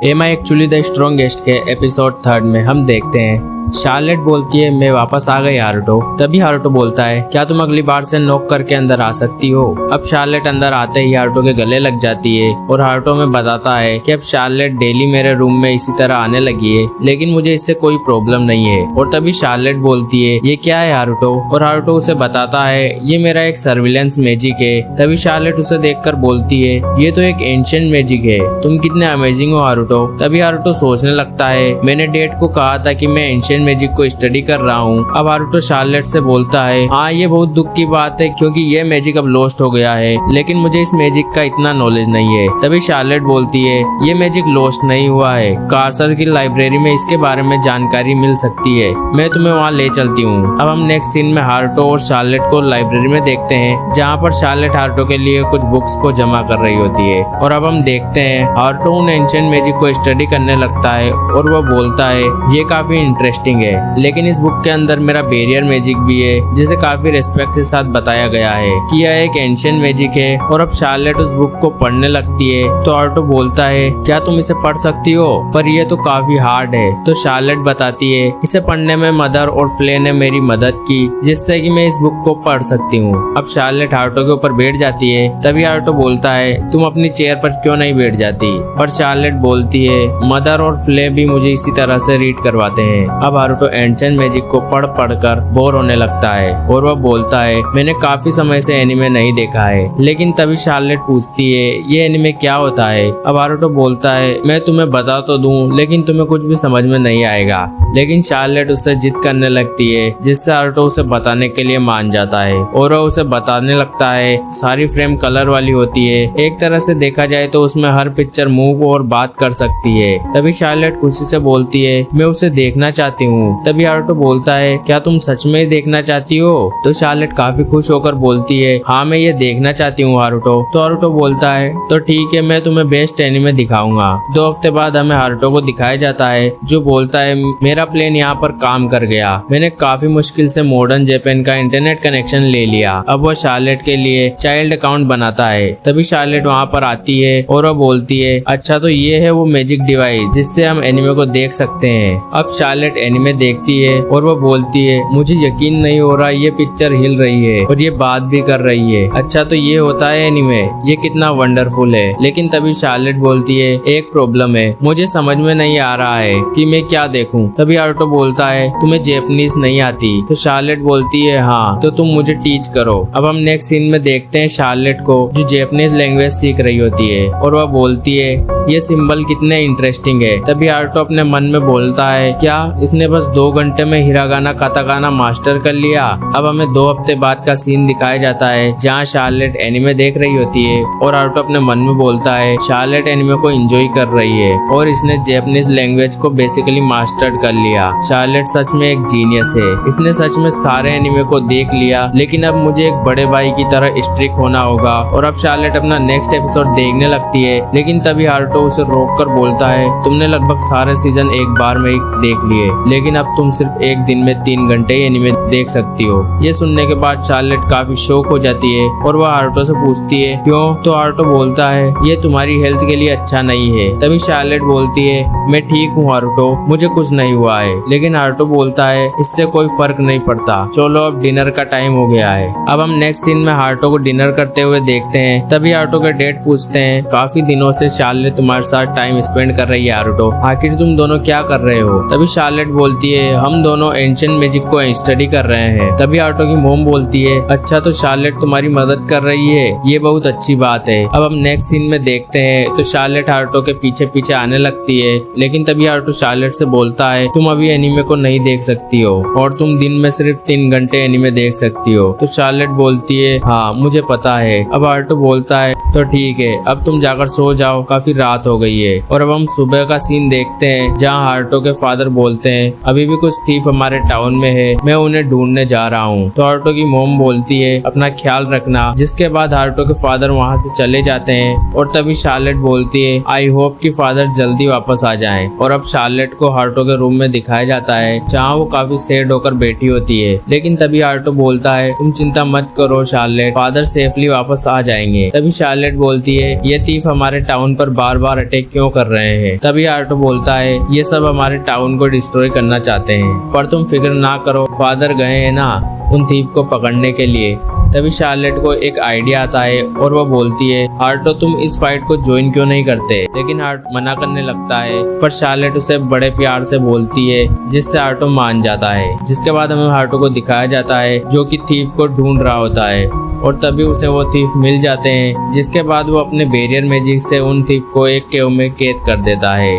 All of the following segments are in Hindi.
M I actually the strongest के एपिसोड 3 में हम देखते हैं शार्लेट बोलती है मैं वापस आ गई हारुतो। तभी हारुतो बोलता है क्या तुम अगली बार से नॉक करके अंदर आ सकती हो। अब शार्लेट अंदर आते ही हारुतो के गले लग जाती है और हारुतो में बताता है कि अब शार्लेट डेली मेरे रूम में इसी तरह आने लगी है, लेकिन मुझे इससे कोई प्रॉब्लम नहीं है। और तभी शार्लेट बोलती है ये क्या है हारुतो, और हारुतो उसे बताता है ये मेरा एक सर्विलेंस मैजिक है। तभी शार्लेट उसे देखकर बोलती है ये तो एक एंशिएंट मैजिक है, तुम कितने अमेजिंग हो हारुतो। तभी हारुतो सोचने लगता है मैंने डेट को कहा था कि मैं एंशिएंट मैजिक को स्टडी कर रहा हूँ। अब हारुतो शार्लेट से बोलता है हाँ ये बहुत दुख की बात है क्योंकि ये मैजिक अब लॉस्ट हो गया है, लेकिन मुझे इस मैजिक का इतना नॉलेज नहीं है। तभी शार्लेट बोलती है ये मैजिक लॉस्ट नहीं हुआ है, कार्सर की लाइब्रेरी में इसके बारे में जानकारी मिल सकती है, मैं तुम्हें वहाँ ले चलती हूँ। अब हम नेक्स्ट सीन में हारुतो और शार्लेट को लाइब्रेरी में देखते हैं जहाँ पर शार्लेट हारुतो के लिए कुछ बुक्स को जमा कर रही होती है। और अब हम देखते हैं हारुतो उन एंशिएंट मैजिक को स्टडी करने लगता है और वो बोलता है ये काफी इंटरेस्टिंग है, लेकिन इस बुक के अंदर मेरा बैरियर मैजिक भी है जिसे काफी रिस्पेक्ट के साथ बताया गया है कि यह एक एंशिएंट मैजिक है। और अब शार्लेट उस बुक को पढ़ने लगती है तो हारुतो बोलता है क्या तुम इसे पढ़ सकती हो, पर यह तो काफी हार्ड है। तो शार्लेट बताती है इसे पढ़ने में मदर और फ्ले ने मेरी मदद की जिससे कि मैं इस बुक को पढ़ सकती हूँ। अब शार्लेट हारुतो के ऊपर बैठ जाती है। तभी हारुतो बोलता है तुम अपनी चेयर पर क्यों नहीं बैठ जाती, पर शार्लेट बोलती है मदर और फ्ले भी मुझे इसी तरह से रीड करवाते हैं। अब हारुतो एंशिएंट मैजिक को पढ़ कर बोर होने लगता है और वह बोलता है मैंने काफी समय से एनिमे नहीं देखा है। लेकिन तभी शार्लेट पूछती है ये एनिमे क्या होता है। अब हारुतो बोलता है मैं तुम्हें बता तो दूं लेकिन तुम्हें कुछ भी समझ में नहीं आएगा। लेकिन शार्लेट उससे जिद करने लगती है जिससे हारुतो उसे बताने के लिए मान जाता है और वह उसे बताने लगता है सारी फ्रेम कलर वाली होती है, एक तरह से देखा जाए तो उसमें हर पिक्चर मूव और बात कर सकती है। तभी शार्लेट खुशी से बोलती है मैं उसे देखना चाहती हूँ। तभी हारुतो बोलता है क्या तुम सच में ही देखना चाहती हो। तो शार्लेट काफी खुश होकर बोलती है हाँ मैं ये देखना चाहती हूँ हारुतो। तो हारुतो बोलता है तो ठीक है मैं तुम्हें बेस्ट एनीमे दिखाऊंगा। 2 हफ्ते बाद हमें हारुतो को दिखाया जाता है जो बोलता है मेरा प्लेन यहाँ पर काम कर गया, मैंने काफी मुश्किल से मॉडर्न जापान का इंटरनेट कनेक्शन ले लिया। अब वो शार्लेट के लिए चाइल्ड अकाउंट बनाता है। तभी शार्लेट वहाँ पर आती है और वो बोलती है अच्छा तो ये है वो मैजिक डिवाइस जिससे हम एनीमे को देख सकते हैं। अब शार्लेट एनीमे देखती है और वो बोलती है मुझे यकीन नहीं हो रहा ये पिक्चर हिल रही है और ये बात भी कर रही है, अच्छा तो ये होता है एनीमे, ये कितना वंडरफुल है। लेकिन तभी शार्लेट बोलती है एक प्रॉब्लम है, मुझे समझ में नहीं आ रहा है कि मैं क्या देखूं। तभी हारुतो बोलता है तुम्हें जापानीज नहीं आती। तो शार्लेट बोलती है हाँ तो तुम मुझे टीच करो। अब हम नेक्स्ट सीन में देखते हैं शार्लेट को जो जापानीज लैंग्वेज सीख रही होती है और वह बोलती है ये सिंबल कितने इंटरेस्टिंग है। तभी हारुतो अपने मन में बोलता है क्या इसने बस 2 घंटे में हिरागाना काताकाना मास्टर कर लिया। अब हमें 2 हफ्ते बाद का सीन दिखाया जाता है जहाँ शार्लेट एनिमे देख रही होती है और हारुतो अपने मन में बोलता है शार्लेट एनिमे को एंजॉय कर रही है और इसने जापानीज लैंग्वेज को बेसिकली मास्टर्ड कर लिया। शार्लेट सच में एक जीनियस है, इसने सच में सारे एनिमे को देख लिया, लेकिन अब मुझे एक बड़े भाई की तरह स्ट्रिक्ट होना होगा। और अब शार्लेट अपना नेक्स्ट एपिसोड देखने लगती है, लेकिन तभी हारुतो उसे रोक कर बोलता है तुमने लगभग सारे सीजन एक बार में ही देख लिए, लेकिन अब तुम सिर्फ एक दिन में 3 घंटे एनिमे देख सकती हो। ये सुनने के बाद शार्लेट काफी शॉक हो जाती है और वह हारुतो से पूछती है क्यों। तो हारुतो बोलता है ये तुम्हारी हेल्थ के लिए अच्छा नहीं है। तभी शार्लेट बोलती है मैं ठीक हूँ हारुतो, मुझे कुछ नहीं हुआ है। लेकिन हारुतो बोलता है इससे कोई फर्क नहीं पड़ता, चलो अब डिनर का टाइम हो गया है। अब हम नेक्स्ट सीन में हारुतो को डिनर करते हुए देखते हैं। तभी हारुतो के डैड पूछते हैं काफी दिनों से शार्लेट तुम्हारे साथ टाइम स्पेंड कर रही है हारुतो, आखिर तुम दोनों क्या कर रहे हो। तभी शार्लेट बोलती है हम दोनों एंशिएंट मैजिक को स्टडी कर रहे हैं। तभी हारुतो की मॉम बोलती है अच्छा तो शार्लेट तुम्हारी मदद कर रही है, ये बहुत अच्छी बात है। अब हम नेक्स्ट सीन में देखते हैं तो शार्लेट हारुतो के पीछे पीछे आने लगती है, लेकिन तभी हारुतो शार्लेट से बोलता है तुम अभी एनीमे को नहीं देख सकती हो और तुम दिन में सिर्फ 3 घंटे एनीमे देख सकती हो। तो शार्लेट बोलती है हाँ मुझे पता है। अब हारुतो बोलता है तो ठीक है अब तुम जाकर सो जाओ, काफी रात हो गई है। और अब हम सुबह का सीन देखते हैं जहाँ हारुतो के फादर बोलते हैं हैं अभी भी कुछ थीफ हमारे टाउन में है, मैं उन्हें ढूंढने जा रहा हूँ। तो हारुतो की मॉम बोलती है अपना ख्याल रखना। जिसके बाद हारुतो के फादर वहाँ से चले जाते हैं और तभी शार्लेट बोलती है आई होप कि फादर जल्दी वापस आ जाएं। और अब शार्लेट को हारुतो के रूम में दिखाया जाता है जहाँ वो काफी सैड होकर बैठी होती है। लेकिन तभी हारुतो बोलता है तुम चिंता मत करो शार्लेट, फादर सेफली वापस आ जाएंगे। तभी शार्लेट बोलती है ये थीफ हमारे टाउन पर बार बार अटैक क्यों कर रहे हैं। तभी हारुतो बोलता है ये सब हमारे टाउन को डिस्ट्रॉय करना चाहते हैं, पर तुम फिक्र ना करो, फादर गए हैं ना उन थीफ को पकड़ने के लिए। तभी शार्लेट को एक आइडिया आता है और वो बोलती है हारुतो तुम इस फाइट को ज्वाइन क्यों नहीं करते। लेकिन हारुतो मना करने लगता है, पर शार्लेट उसे बड़े प्यार से बोलती है जिससे हारुतो मान जाता है। जिसके बाद हमें हारुतो को दिखाया जाता है जो कि थीफ को ढूंढ रहा होता है और तभी उसे वो थीफ मिल जाते हैं। जिसके बाद वो अपने बैरियर मैजिक से उन थीफ को एक केव में कैद कर देता है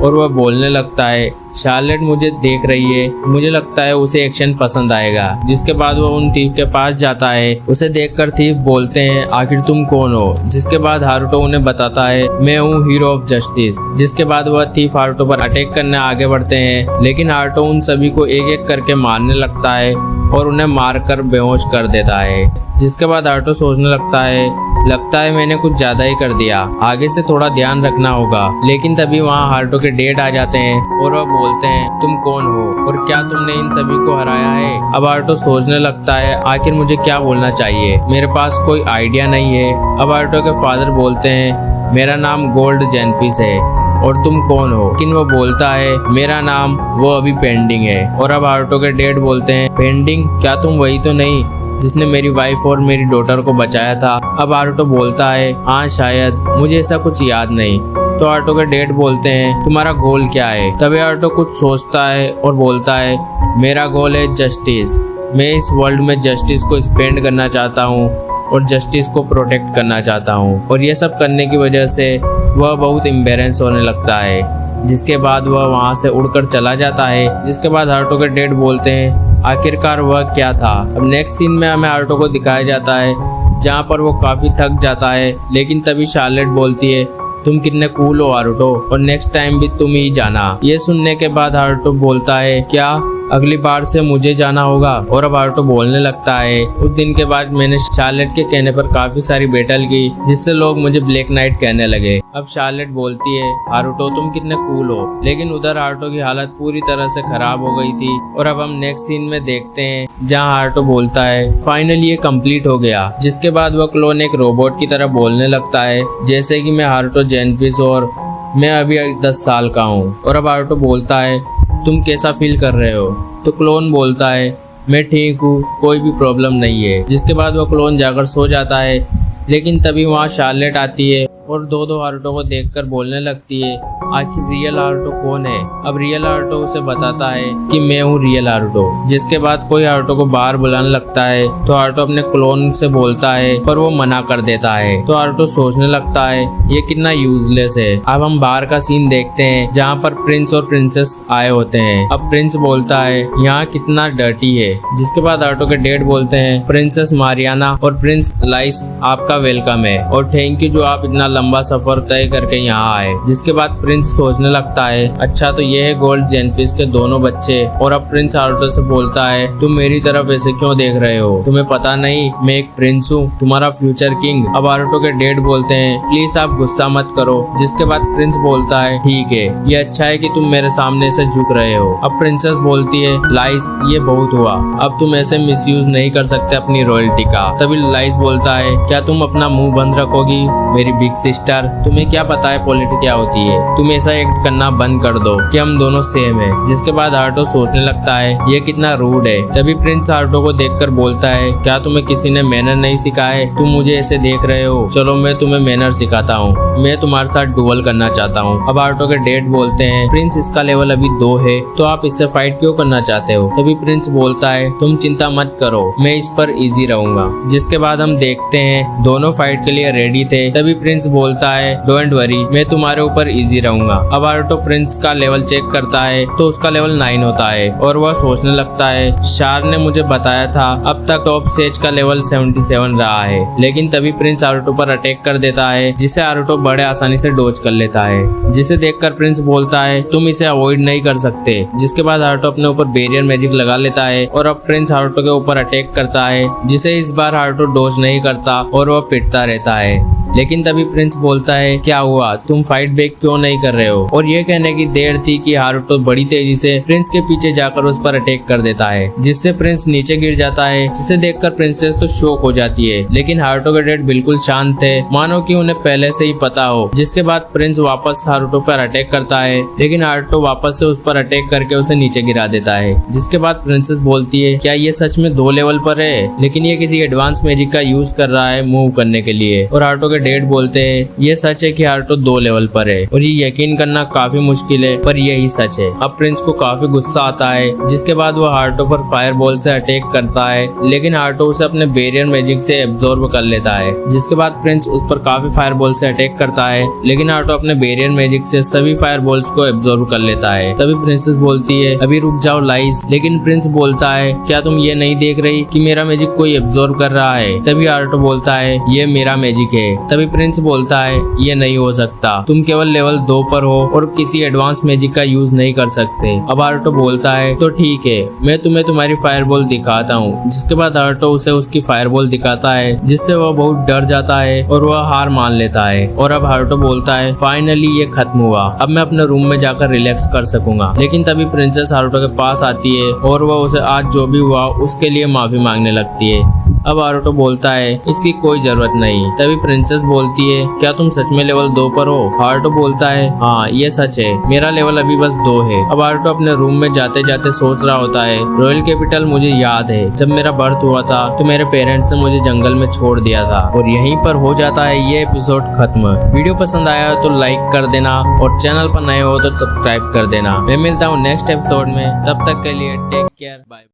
और वह बोलने लगता है शार्लेट मुझे देख रही है, मुझे लगता है उसे एक्शन पसंद आएगा। जिसके बाद वो उन थीफ के पास जाता है। उसे देखकर थीफ बोलते हैं आखिर तुम कौन हो। जिसके बाद हारुतो उन्हें बताता है मैं हूँ हीरो ऑफ जस्टिस। जिसके बाद वह थीफ हारुतो पर अटैक करने आगे बढ़ते हैं, लेकिन हारुतो उन सभी को एक एक करके मारने लगता है और उन्हें मारकर बेहोश कर देता है। जिसके बाद हारुतो सोचने लगता है मैंने कुछ ज्यादा ही कर दिया, आगे से थोड़ा ध्यान रखना होगा। लेकिन तभी वहाँ हारुतो के डैड आ जाते हैं और वह बोलते हैं तुम कौन हो और क्या तुमने इन सभी को हराया है। अब हारुतो सोचने लगता है आखिर मुझे क्या बोलना चाहिए, मेरे पास कोई आइडिया नहीं है। अब हारुतो के फादर बोलते हैं मेरा नाम गोल्ड जेनफिस है और तुम कौन हो। लेकिन वो बोलता है मेरा नाम वो अभी पेंडिंग है। और अब हारुतो के डैड बोलते हैं पेंडिंग, क्या तुम वही तो नहीं जिसने मेरी वाइफ और मेरी डॉटर को बचाया था। अब हारुतो बोलता है हाँ शायद, मुझे ऐसा कुछ याद नहीं। तो हारुतो के डैड बोलते हैं तुम्हारा गोल क्या है। तभी हारुतो कुछ सोचता है और बोलता है मेरा गोल है जस्टिस, मैं इस वर्ल्ड में जस्टिस को स्पेंड करना चाहता हूँ और जस्टिस को प्रोटेक्ट करना चाहता हूँ। और ये सब करने की वजह से वह बहुत एम्बेरेंस होने लगता है। जिसके बाद वह वहाँ से उड़कर चला जाता है। जिसके बाद हारुतो के डैड बोलते हैं आखिरकार वह क्या था। अब नेक्स्ट सीन में हमें हारुतो को दिखाया जाता है जहाँ पर वो काफी थक जाता है। लेकिन तभी शार्लेट बोलती है तुम कितने कूल हो हारुतो और नेक्स्ट टाइम भी तुम ही जाना। ये सुनने के बाद हारुतो बोलता है क्या अगली बार से मुझे जाना होगा। और अब हारुतो बोलने लगता है उस दिन के बाद मैंने शार्लेट के कहने पर काफी सारी बैटल की जिससे लोग मुझे ब्लैक नाइट कहने लगे। अब शार्लेट बोलती है हारुतो तुम कितने कूल हो। लेकिन उधर हारुतो की हालत पूरी तरह से खराब हो गई थी। और अब हम नेक्स्ट सीन में देखते हैं जहाँ हारुतो बोलता है फाइनली ये कंप्लीट हो गया। जिसके बाद वह क्लोन एक रोबोट की तरह बोलने लगता है जैसे कि मैं हारुतो जेनफिस और मैं अभी 10 साल का हूँ। और अब हारुतो बोलता है तुम कैसा फील कर रहे हो। तो क्लोन बोलता है मैं ठीक हूँ, कोई भी प्रॉब्लम नहीं है। जिसके बाद वो क्लोन जाकर सो जाता है। लेकिन तभी वहाँ शार्लेट आती है और दो हारुतो को देखकर बोलने लगती है आखिर रियल हारुतो कौन है। अब रियल हारुतो उसे बताता है कि मैं हूँ रियल हारुतो। जिसके बाद कोई हारुतो को बाहर बुलाने लगता है तो हारुतो अपने क्लोन से बोलता है पर वो मना कर देता है। तो हारुतो सोचने लगता है ये कितना यूजलेस है। अब हम बाहर का सीन देखते हैं जहाँ पर प्रिंस और प्रिंसेस आए होते हैं। अब प्रिंस बोलता है यहाँ कितना डर्टी है। जिसके बाद हारुतो के डैड बोलते हैं प्रिंसेस मारियाना और प्रिंस लाइस आपका वेलकम है और थैंक यू जो आप इतना लंबा सफर तय करके यहाँ आए। जिसके बाद प्रिंस सोचने लगता है अच्छा तो ये है गोल्ड जेनफिस के दोनों बच्चे। और अब प्रिंस हारुतो से बोलता है तुम मेरी तरफ ऐसे क्यों देख रहे हो, तुम्हें पता नहीं मैं एक प्रिंस हूँ, तुम्हारा फ्यूचर किंग। अब हारुतो के डैड बोलते हैं प्लीज आप गुस्सा मत करो। जिसके बाद प्रिंस बोलता है ठीक है, ये अच्छा है कि तुम मेरे सामने से झुक रहे हो। अब प्रिंसेस बोलती है लाइस ये बहुत हुआ, अब तुम ऐसे मिसयूज नहीं कर सकते अपनी रॉयल्टी का। तभी लाइस बोलता है क्या तुम अपना मुंह बंद रखोगी मेरी बिग सिस्टर, तुम्हें क्या पता है पॉलिटिक्स क्या होती है, तुम ऐसा एक्ट करना बंद कर दो कि हम दोनों सेम है। जिसके बाद हारुतो सोचने लगता है ये कितना रूड है। तभी प्रिंस हारुतो को देखकर बोलता है क्या तुम्हें किसी ने मैनर नहीं सिखाए, तुम मुझे ऐसे देख रहे हो, चलो मैं तुम्हें मैनर सिखाता हूँ, मैं तुम्हारे साथ डुअल करना चाहता हूँ। अब हारुतो के डैड बोलते हैं प्रिंस इसका लेवल अभी 2 है तो आप इससे फाइट क्यों करना चाहते हो। तभी प्रिंस बोलता है तुम चिंता मत करो, मैं इस पर इजी रहूंगा। जिसके बाद हम देखते हैं दोनों फाइट के लिए रेडी थे। तभी प्रिंस बोलता है डोंट वरी, मैं तुम्हारे ऊपर इजी रहूंगा। अब हारुतो प्रिंस का लेवल चेक करता है तो उसका लेवल 9 होता है और वह सोचने लगता है शार ने मुझे बताया था अब तक टॉप सेज का लेवल 77 रहा है। लेकिन तभी प्रिंस हारुतो पर अटैक कर देता है जिसे हारुतो बड़े आसानी से डोज कर लेता है, जिसे देखकर प्रिंस बोलता है तुम इसे अवॉइड नहीं कर सकते। जिसके बाद हारुतो अपने ऊपर बैरियर मैजिक लगा लेता है और अब प्रिंस हारुतो के ऊपर अटैक करता है, जिसे इस बार हारुतो डोज नहीं करता और वह पिटता रहता है। लेकिन तभी प्रिंस बोलता है क्या हुआ, तुम फाइट बैक क्यों नहीं कर रहे हो। और ये कहने की देर थी कि हारुतो बड़ी तेजी से प्रिंस के पीछे जाकर उस पर अटैक कर देता है, जिससे प्रिंस नीचे गिर जाता है, जिसे देखकर प्रिंसेस तो शॉक हो जाती है। लेकिन हारुतो के डैड बिल्कुल शांत थे, मानो कि उन्हें पहले से ही पता हो। जिसके बाद प्रिंस वापस हारुतो पर अटैक करता है, लेकिन हारुतो वापस से उस पर अटैक करके उसे नीचे गिरा देता है। जिसके बाद प्रिंसेस बोलती है क्या ये सच में 2 लेवल पर है, लेकिन ये किसी एडवांस मैजिक का यूज कर रहा है मूव करने के लिए। और हारुतो के डैड बोलते हैं ये सच है कि हारुतो 2 लेवल पर है और ये यकीन करना काफी मुश्किल है पर यही सच है। अब प्रिंस को काफी गुस्सा आता है, जिसके बाद वो हारुतो पर फायर बॉल से अटैक करता है, लेकिन हारुतो उसे अपने बैरियर मैजिक से एब्जॉर्ब कर लेता है। जिसके बाद प्रिंस उस पर काफी फायर बॉल से अटैक करता है, लेकिन हारुतो अपने बैरियर मैजिक से सभी फायर बॉल्स को एब्जॉर्ब कर लेता है। तभी प्रिंसेस बोलती है अभी रुक जाओ लाइस, लेकिन प्रिंस बोलता है क्या तुम ये नहीं देख रही कि मेरा मैजिक कोई एब्जॉर्ब कर रहा है। तभी हारुतो बोलता है ये मेरा मैजिक है। तभी प्रिंस बोलता है ये नहीं हो सकता, तुम केवल लेवल 2 पर हो और किसी एडवांस मैजिक का यूज नहीं कर सकते। अब हारुतो बोलता है तो ठीक है, मैं तुम्हें तुम्हारी फायरबॉल दिखाता हूँ। जिसके बाद हारुतो उसे उसकी फायरबॉल दिखाता है, जिससे वह बहुत डर जाता है और वह हार मान लेता है। और अब हारुतो बोलता है फाइनली ये खत्म हुआ, अब मैं अपने रूम में जाकर रिलैक्स कर सकूंगा। लेकिन तभी प्रिंसेस हारुतो के पास आती है और वह उसे आज जो भी हुआ उसके लिए माफी मांगने लगती है। अब हारुतो बोलता है इसकी कोई जरूरत नहीं। तभी प्रिंसेस बोलती है क्या तुम सच में लेवल 2 पर हो। हारुतो बोलता है हाँ ये सच है, मेरा लेवल अभी बस 2 है। अब हारुतो अपने रूम में जाते जाते सोच रहा होता है रॉयल कैपिटल मुझे याद है, जब मेरा बर्थ हुआ था तो मेरे पेरेंट्स ने मुझे जंगल में छोड़ दिया था। और यहीं पर हो जाता है ये एपिसोड खत्म। वीडियो पसंद आया तो लाइक कर देना और चैनल पर नए हो तो सब्सक्राइब कर देना। मैं मिलता हूँ नेक्स्ट एपिसोड में, तब तक के लिए टेक केयर, बाय।